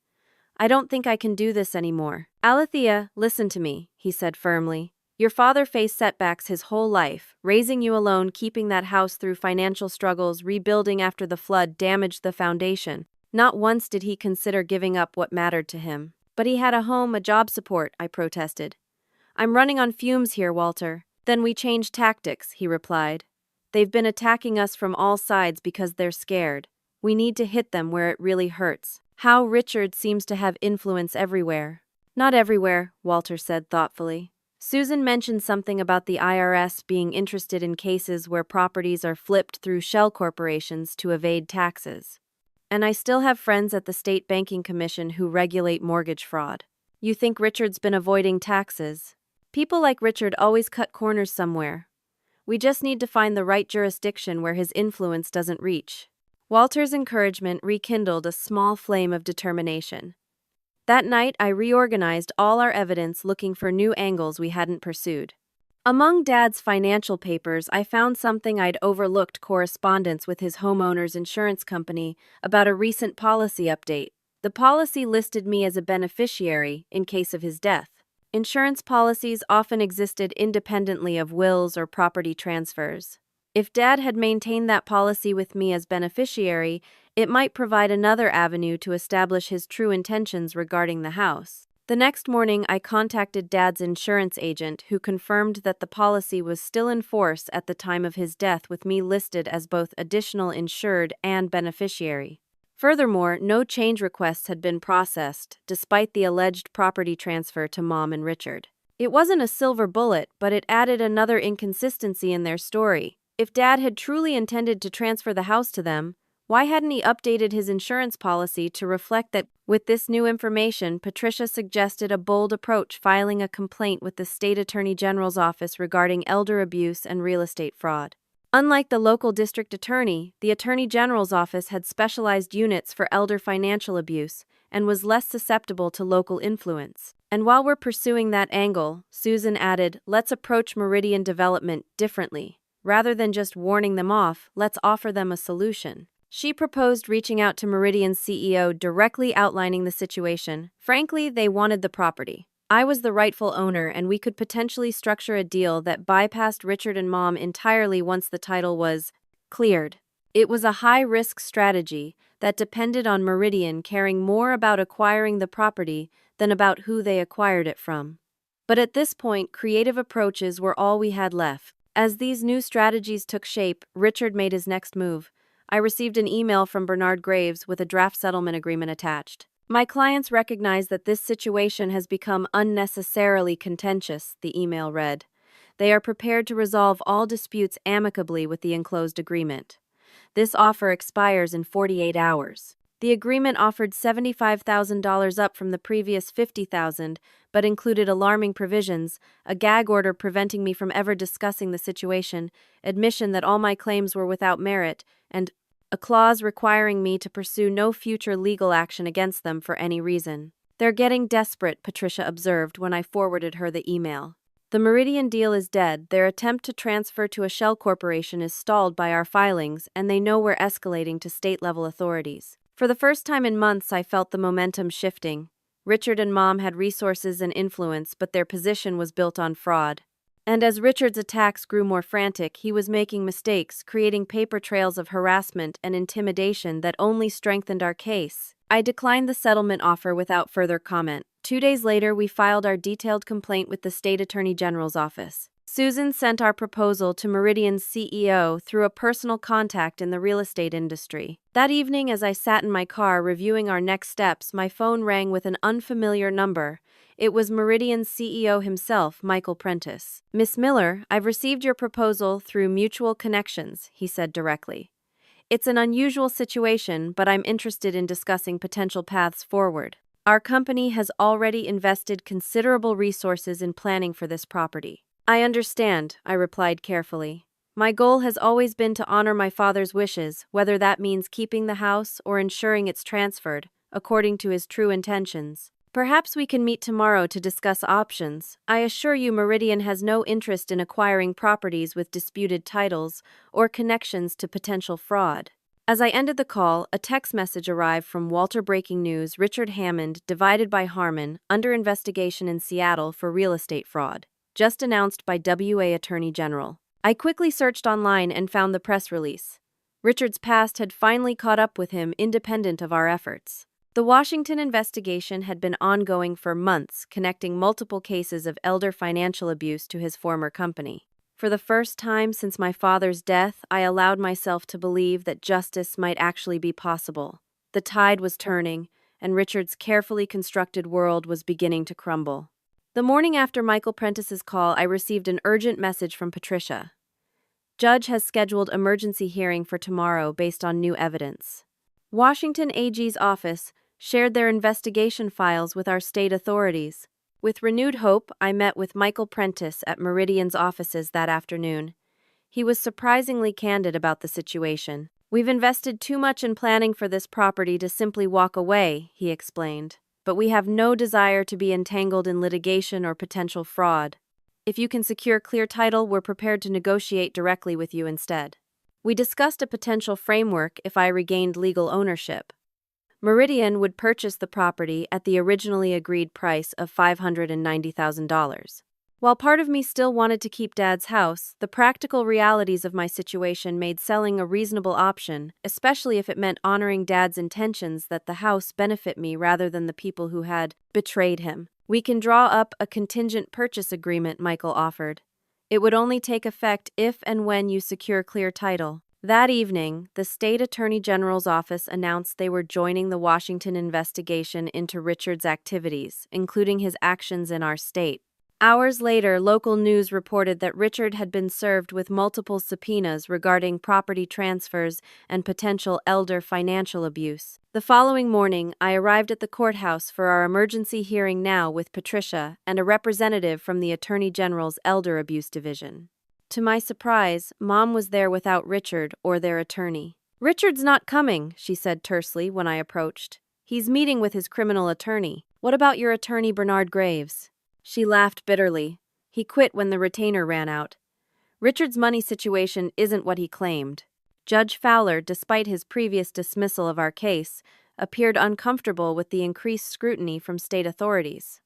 "I don't think I can do this anymore." "Alethea, listen to me," he said firmly. "Your father faced setbacks his whole life. Raising you alone, keeping that house through financial struggles, rebuilding after the flood damaged the foundation. Not once did he consider giving up what mattered to him." "But he had a home, a job support," I protested. "I'm running on fumes here, Walter." "Then we changed tactics," he replied. "They've been attacking us from all sides because they're scared. We need to hit them where it really hurts." "How? Richard seems to have influence everywhere." "Not everywhere," Walter said thoughtfully. "Susan mentioned something about the IRS being interested in cases where properties are flipped through shell corporations to evade taxes. And I still have friends at the State Banking Commission who regulate mortgage fraud." "You think Richard's been avoiding taxes?" "People like Richard always cut corners somewhere. We just need to find the right jurisdiction where his influence doesn't reach." Walter's encouragement rekindled a small flame of determination. That night, I reorganized all our evidence, looking for new angles we hadn't pursued. Among Dad's financial papers, I found something I'd overlooked: correspondence with his homeowner's insurance company about a recent policy update. The policy listed me as a beneficiary in case of his death. Insurance policies often existed independently of wills or property transfers. If Dad had maintained that policy with me as beneficiary, it might provide another avenue to establish his true intentions regarding the house. The next morning, I contacted Dad's insurance agent, who confirmed that the policy was still in force at the time of his death, with me listed as both additional insured and beneficiary. Furthermore, no change requests had been processed, despite the alleged property transfer to Mom and Richard. It wasn't a silver bullet, but it added another inconsistency in their story. If Dad had truly intended to transfer the house to them, why hadn't he updated his insurance policy to reflect that? With this new information, Patricia suggested a bold approach, filing a complaint with the State Attorney General's office regarding elder abuse and real estate fraud. Unlike the local district attorney, the Attorney General's office had specialized units for elder financial abuse and was less susceptible to local influence. And while we're pursuing that angle, Susan added, let's approach Meridian Development differently. Rather than just warning them off, let's offer them a solution. She proposed reaching out to Meridian's CEO, directly outlining the situation. Frankly, they wanted the property. I was the rightful owner, and we could potentially structure a deal that bypassed Richard and Mom entirely once the title was cleared. It was a high-risk strategy that depended on Meridian caring more about acquiring the property than about who they acquired it from. But at this point, creative approaches were all we had left. As these new strategies took shape, Richard made his next move. I received an email from Bernard Graves with a draft settlement agreement attached. My clients recognize that this situation has become unnecessarily contentious, the email read. They are prepared to resolve all disputes amicably with the enclosed agreement. This offer expires in 48 hours. The agreement offered $75,000 up from the previous $50,000, but included alarming provisions, a gag order preventing me from ever discussing the situation, admission that all my claims were without merit, and a clause requiring me to pursue no future legal action against them for any reason. They're getting desperate, Patricia observed when I forwarded her the email. The Meridian deal is dead, their attempt to transfer to a shell corporation is stalled by our filings, and they know we're escalating to state-level authorities. For the first time in months, I felt the momentum shifting. Richard and Mom had resources and influence, but their position was built on fraud. And as Richard's attacks grew more frantic, he was making mistakes, creating paper trails of harassment and intimidation that only strengthened our case. I declined the settlement offer without further comment. 2 days later, we filed our detailed complaint with the State Attorney General's office. Susan sent our proposal to Meridian's CEO through a personal contact in the real estate industry. That evening, as I sat in my car reviewing our next steps, my phone rang with an unfamiliar number. It was Meridian's CEO himself, Michael Prentice. Miss Miller, I've received your proposal through Mutual Connections, he said directly. It's an unusual situation, but I'm interested in discussing potential paths forward. Our company has already invested considerable resources in planning for this property. I understand, I replied carefully. My goal has always been to honor my father's wishes, whether that means keeping the house or ensuring it's transferred, according to his true intentions. Perhaps we can meet tomorrow to discuss options. I assure you Meridian has no interest in acquiring properties with disputed titles or connections to potential fraud. As I ended the call, a text message arrived from Walter Breaking News. Richard Hammond, divided by Harmon, under investigation in Seattle for real estate fraud. Just announced by WA Attorney General. I quickly searched online and found the press release. Richard's past had finally caught up with him, independent of our efforts. The Washington investigation had been ongoing for months, connecting multiple cases of elder financial abuse to his former company. For the first time since my father's death, I allowed myself to believe that justice might actually be possible. The tide was turning, and Richard's carefully constructed world was beginning to crumble. The morning after Michael Prentice's call, I received an urgent message from Patricia. Judge has scheduled emergency hearing for tomorrow based on new evidence. Washington AG's office shared their investigation files with our state authorities. With renewed hope, I met with Michael Prentice at Meridian's offices that afternoon. He was surprisingly candid about the situation. We've invested too much in planning for this property to simply walk away, he explained. But we have no desire to be entangled in litigation or potential fraud. If you can secure clear title, we're prepared to negotiate directly with you instead. We discussed a potential framework if I regained legal ownership. Meridian would purchase the property at the originally agreed price of $590,000. While part of me still wanted to keep Dad's house, the practical realities of my situation made selling a reasonable option, especially if it meant honoring Dad's intentions that the house benefit me rather than the people who had betrayed him. We can draw up a contingent purchase agreement, Michael offered. It would only take effect if and when you secure clear title. That evening, the state attorney general's office announced they were joining the Washington investigation into Richard's activities, including his actions in our state. Hours later, local news reported that Richard had been served with multiple subpoenas regarding property transfers and potential elder financial abuse. The following morning, I arrived at the courthouse for our emergency hearing now with Patricia and a representative from the Attorney General's Elder Abuse Division. To my surprise, Mom was there without Richard or their attorney. "Richard's not coming," she said tersely when I approached. "He's meeting with his criminal attorney. What about your attorney, Bernard Graves?" She laughed bitterly. "He quit when the retainer ran out. Richard's money situation isn't what he claimed." Judge Fowler, despite his previous dismissal of our case, appeared uncomfortable with the increased scrutiny from state authorities.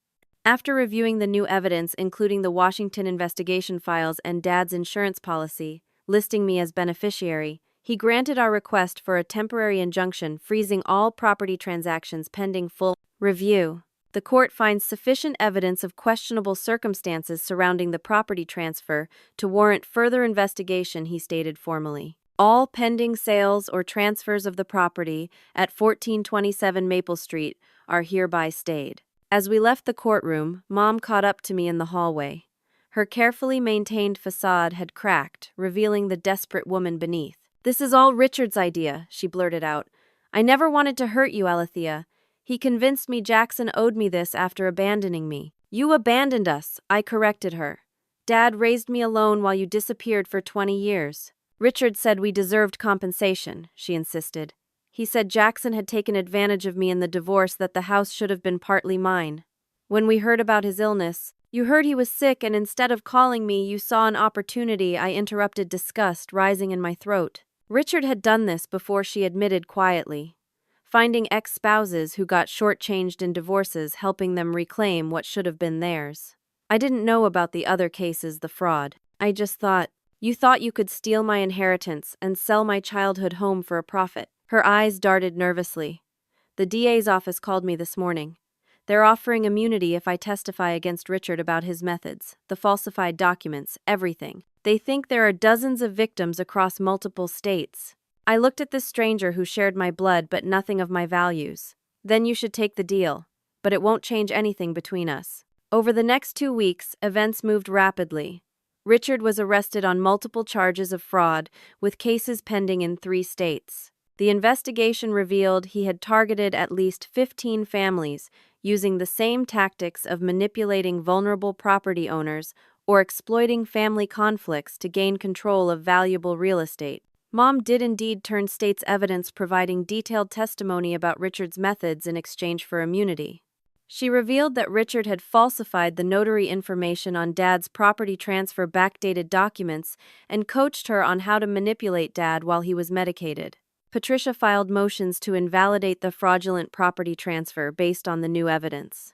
After reviewing the new evidence, including the Washington investigation files and Dad's insurance policy, listing me as beneficiary, he granted our request for a temporary injunction freezing all property transactions pending full review. The court finds sufficient evidence of questionable circumstances surrounding the property transfer to warrant further investigation, he stated formally. All pending sales or transfers of the property at 1427 Maple Street are hereby stayed. As we left the courtroom, Mom caught up to me in the hallway. Her carefully maintained facade had cracked, revealing the desperate woman beneath. "This is all Richard's idea," she blurted out. "I never wanted to hurt you, Alethea. He convinced me Jackson owed me this after abandoning me." "You abandoned us," I corrected her. "Dad raised me alone while you disappeared for 20 years. Richard said we deserved compensation," she insisted. "He said Jackson had taken advantage of me in the divorce, that the house should have been partly mine. When we heard about his illness, you heard he was sick, and instead of calling me, you saw an opportunity," I interrupted, disgust rising in my throat. Richard had done this before, she admitted quietly. Finding ex-spouses who got shortchanged in divorces, helping them reclaim what should have been theirs. "I didn't know about the other cases, the fraud. I just thought, you thought you could steal my inheritance and sell my childhood home for a profit." Her eyes darted nervously. "The DA's office called me this morning. They're offering immunity if I testify against Richard about his methods, the falsified documents, everything. They think there are dozens of victims across multiple states." I looked at this stranger who shared my blood but nothing of my values. "Then you should take the deal, but it won't change anything between us." Over the next 2 weeks, events moved rapidly. Richard was arrested on multiple charges of fraud, with cases pending in 3 states. The investigation revealed he had targeted at least 15 families, using the same tactics of manipulating vulnerable property owners or exploiting family conflicts to gain control of valuable real estate. Mom did indeed turn state's evidence, providing detailed testimony about Richard's methods in exchange for immunity. She revealed that Richard had falsified the notary information on Dad's property transfer backdated documents and coached her on how to manipulate Dad while he was medicated. Patricia filed motions to invalidate the fraudulent property transfer based on the new evidence.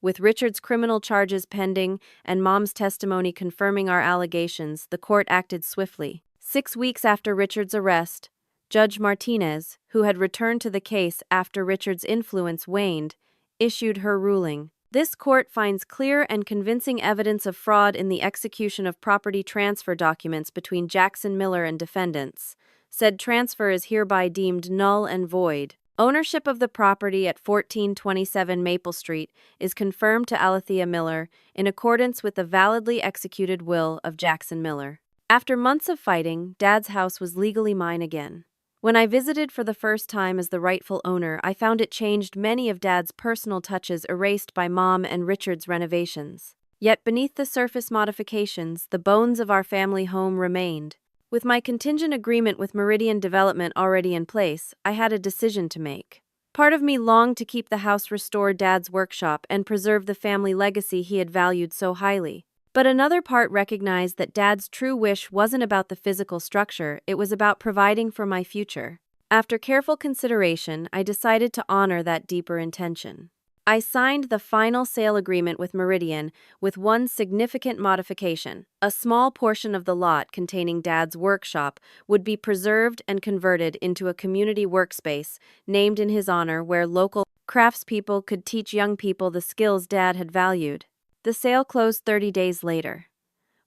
With Richard's criminal charges pending and Mom's testimony confirming our allegations, the court acted swiftly. 6 weeks after Richard's arrest, Judge Martinez, who had returned to the case after Richard's influence waned, issued her ruling. "This court finds clear and convincing evidence of fraud in the execution of property transfer documents between Jackson Miller and defendants. Said transfer is hereby deemed null and void. Ownership of the property at 1427 Maple Street is confirmed to Alethea Miller in accordance with the validly executed will of Jackson Miller." After months of fighting, Dad's house was legally mine again. When I visited for the first time as the rightful owner, I found it changed, many of Dad's personal touches erased by Mom and Richard's renovations. Yet beneath the surface modifications, the bones of our family home remained. With my contingent agreement with Meridian Development already in place, I had a decision to make. Part of me longed to keep the house, restore Dad's workshop, and preserve the family legacy he had valued so highly. But another part recognized that Dad's true wish wasn't about the physical structure, it was about providing for my future. After careful consideration, I decided to honor that deeper intention. I signed the final sale agreement with Meridian with one significant modification. A small portion of the lot containing Dad's workshop would be preserved and converted into a community workspace named in his honor where local craftspeople could teach young people the skills Dad had valued. The sale closed 30 days later.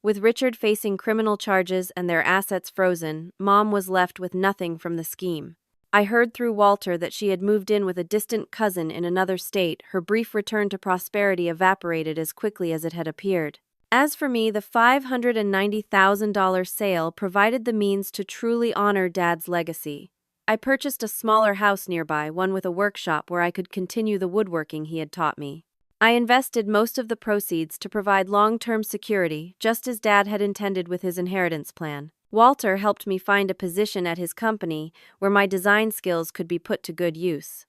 With Richard facing criminal charges and their assets frozen, Mom was left with nothing from the scheme. I heard through Walter that she had moved in with a distant cousin in another state. Her brief return to prosperity evaporated as quickly as it had appeared. As for me, the $590,000 sale provided the means to truly honor Dad's legacy. I purchased a smaller house nearby, one with a workshop where I could continue the woodworking he had taught me. I invested most of the proceeds to provide long-term security, just as Dad had intended with his inheritance plan. Walter helped me find a position at his company where my design skills could be put to good use.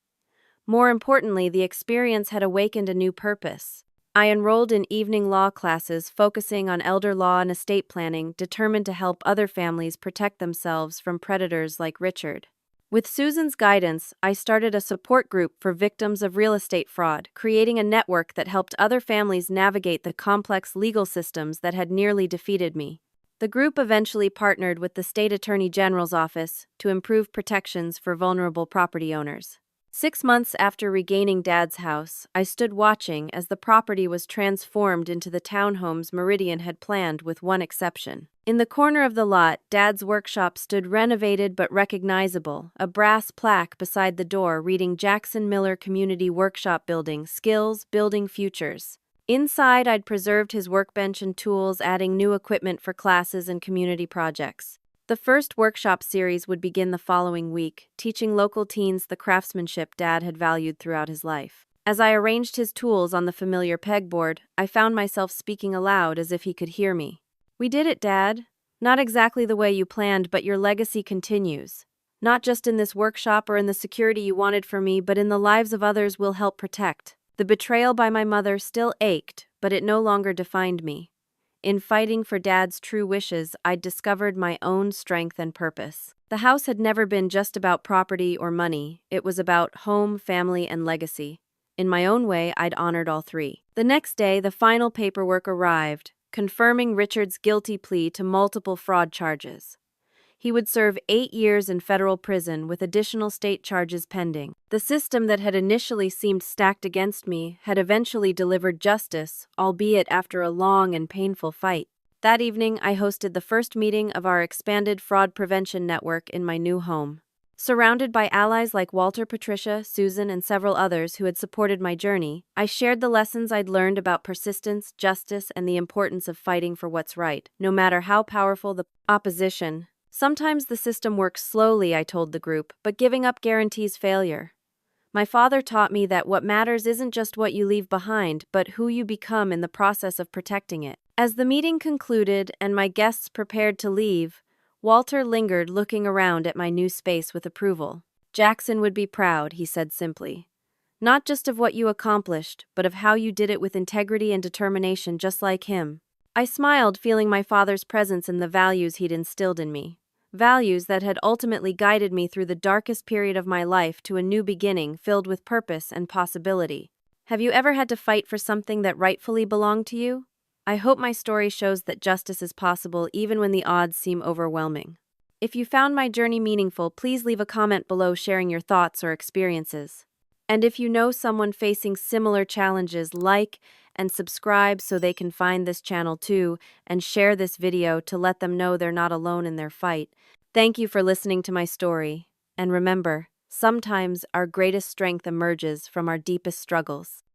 More importantly, the experience had awakened a new purpose. I enrolled in evening law classes focusing on elder law and estate planning, determined to help other families protect themselves from predators like Richard. With Susan's guidance, I started a support group for victims of real estate fraud, creating a network that helped other families navigate the complex legal systems that had nearly defeated me. The group eventually partnered with the State Attorney General's office to improve protections for vulnerable property owners. 6 months after regaining Dad's house, I stood watching as the property was transformed into the townhomes Meridian had planned, with one exception. In the corner of the lot, Dad's workshop stood renovated but recognizable, a brass plaque beside the door reading Jackson Miller Community Workshop Building, Skills, Building Futures. Inside, I'd preserved his workbench and tools, adding new equipment for classes and community projects. The first workshop series would begin the following week, teaching local teens the craftsmanship Dad had valued throughout his life. As I arranged his tools on the familiar pegboard, I found myself speaking aloud as if he could hear me. "We did it, Dad. Not exactly the way you planned, but your legacy continues. Not just in this workshop or in the security you wanted for me, but in the lives of others we'll help protect." The betrayal by my mother still ached, but it no longer defined me. In fighting for Dad's true wishes, I'd discovered my own strength and purpose. The house had never been just about property or money. It was about home, family, and legacy. In my own way, I'd honored all three. The next day, the final paperwork arrived, confirming Richard's guilty plea to multiple fraud charges. He would serve 8 years in federal prison with additional state charges pending. The system that had initially seemed stacked against me had eventually delivered justice, albeit after a long and painful fight. That evening, I hosted the first meeting of our expanded fraud prevention network in my new home. Surrounded by allies like Walter, Patricia, Susan, and several others who had supported my journey, I shared the lessons I'd learned about persistence, justice, and the importance of fighting for what's right, no matter how powerful the opposition. Sometimes the system works slowly, I told the group, but giving up guarantees failure. My father taught me that what matters isn't just what you leave behind, but who you become in the process of protecting it. As the meeting concluded and my guests prepared to leave, Walter lingered, looking around at my new space with approval. "Jackson would be proud," he said simply. "Not just of what you accomplished, but of how you did it with integrity and determination, just like him." I smiled, feeling my father's presence and the values he'd instilled in me. Values that had ultimately guided me through the darkest period of my life to a new beginning filled with purpose and possibility. Have you ever had to fight for something that rightfully belonged to you? I hope my story shows that justice is possible even when the odds seem overwhelming. If you found my journey meaningful, please leave a comment below sharing your thoughts or experiences. And if you know someone facing similar challenges, like and subscribe so they can find this channel too, and share this video to let them know they're not alone in their fight. Thank you for listening to my story. And remember, sometimes our greatest strength emerges from our deepest struggles.